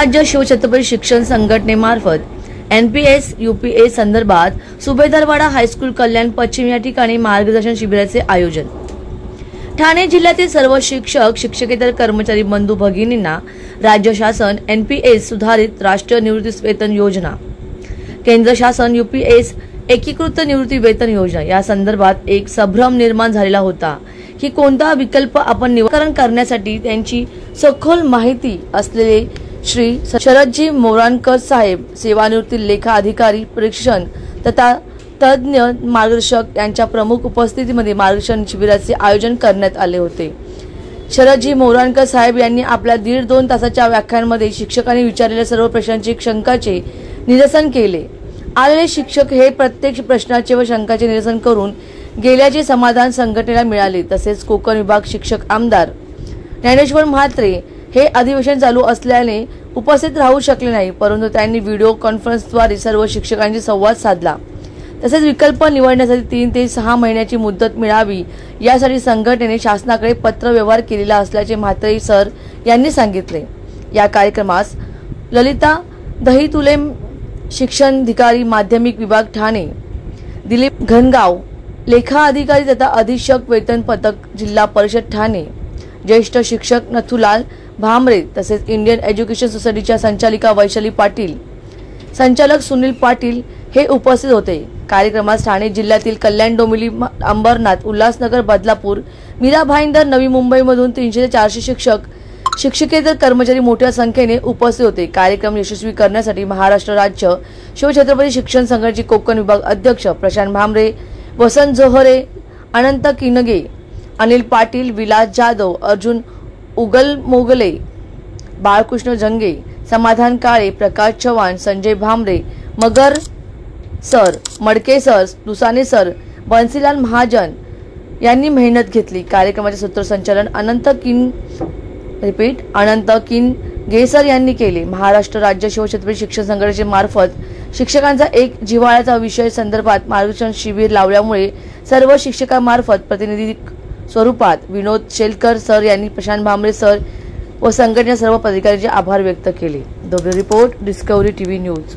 राज्य शिवछत्रपती शिक्षण संघटनेमार्फत NPS UPA संदर्भात सुभेदारवाडा हायस्कूल कल्याण पश्चिम या ठिकाणी मार्गदर्शन शिबिराचे आयोजन। ठाणे जिल्ह्यातील सर्व शिक्षक शिक्षकेतर कर्मचारी बंधू भगिनींना राज्य शासन NPS सुधारित राष्ट्रीय निवृत्ती वेतन योजना, केंद्र शासन UPS एकीकृत निवृत्ती वेतन योजना या संदर्भात एक संभ्रम निर्माण झालेला होता की कोणता विकल्प आपण निराकरण करण्यासाठी त्यांची सखोल माहिती असलेले श्री शरदजी मोराणकर साहेब सेवानिवृत्ती लेखा अधिकारी प्रशिक्षण तथा तज्ञ मार्गदर्शक यांच्या प्रमुख उपस्थितीमध्ये मार्गदर्शन शिबिराचे आयोजन करण्यात आले होते। शरदजी मोराणकर साहेब यांनी आपल्या 1.5-2 तासाच्या व्याख्यानामध्ये शिक्षकांनी विचारलेल्या सर्व प्रश्नांचे शंकाचे निरसन केले। आलेले शिक्षक हे प्रत्येक प्रश्नाचे व शंकाचे निरसन करून गेल्याचे समाधान संघटनेला मिळाले। तसेच कोकण विभाग शिक्षक आमदार ज्ञानेश्वर म्हात्रे हे अधिवेशन चालू असल्याने उपस्थित राहू शकले नाही, परंतु त्यांनी व्हिडिओ कॉन्फरन्सद्वारे सर्व शिक्षकांशी संवाद साधला। तसेच विकल्प निवडण्यासाठी 3 ते 6 महिन्याची मुदत मिळावी यासाठी संघटनेने शासनाकडे पत्र व्यवहार केलेला असल्याचे म्हात्रे सर यांनी सांगितले। या कार्यक्रमास ललिता दहितुले शिक्षणाधिकारी माध्यमिक विभाग ठाणे, दिलीप घनगाव लेखा अधिकारी तथा अधीक्षक वेतन पथक जिल्हा परिषद ठाणे, ज्येष्ठ शिक्षक नथुलाल भामरे तसेच इंडियन एज्युकेशन सोसायटीच्या संचालिका वैशाली पाटील, संचालक सुनील पाटील हे उपस्थित होते। कार्यक्रमास ठाणे जिल्ह्यातील कल्याण, डोंबिवली, अंबरनाथ, उल्हासनगर, बदलापूर, मीरा भाईंदर, नवी मुंबईमधून 300 ते 400 शिक्षक शिक्षकेतर कर्मचारी मोठ्या संख्येने उपस्थित होते। कार्यक्रम यशस्वी करण्यासाठी महाराष्ट्र राज्य शिवछत्रपती शिक्षण संघटनेचे कोकण विभाग अध्यक्ष प्रशांत भामरे, वसंत जोहरे, अनंत किनगे, अनिल पाटील, विलास जाधव, अर्जुन उगलमोगले, बाळकृष्ण जंगे, समाधान काळे, प्रकाश चव्हाण, संजय भामरे, मगर सर, मडके सर, दुसाने सर, बन्सीलाल महाजन यांनी मेहनत घेतली। कार्यक्रमाचे सूत्रसंचालन अनंत किनगेसर यांनी केले। महाराष्ट्र राज्य शिवछत्रपती शिक्षण संघटनेचे मार्फत शिक्षकांचा एक जिव्हाळ्याचा विषय संदर्भात मार्गदर्शन शिबिर लावल्यामुळे सर्व शिक्षकांमार्फत प्रतिनिधी स्वरूपात विनोद शेलकर सर यांनी प्रशांत भामरे सर व संघटनेच्या सर्व पदाधिकाऱ्यांचे आभार व्यक्त केले। Bureau report, discovery TV news.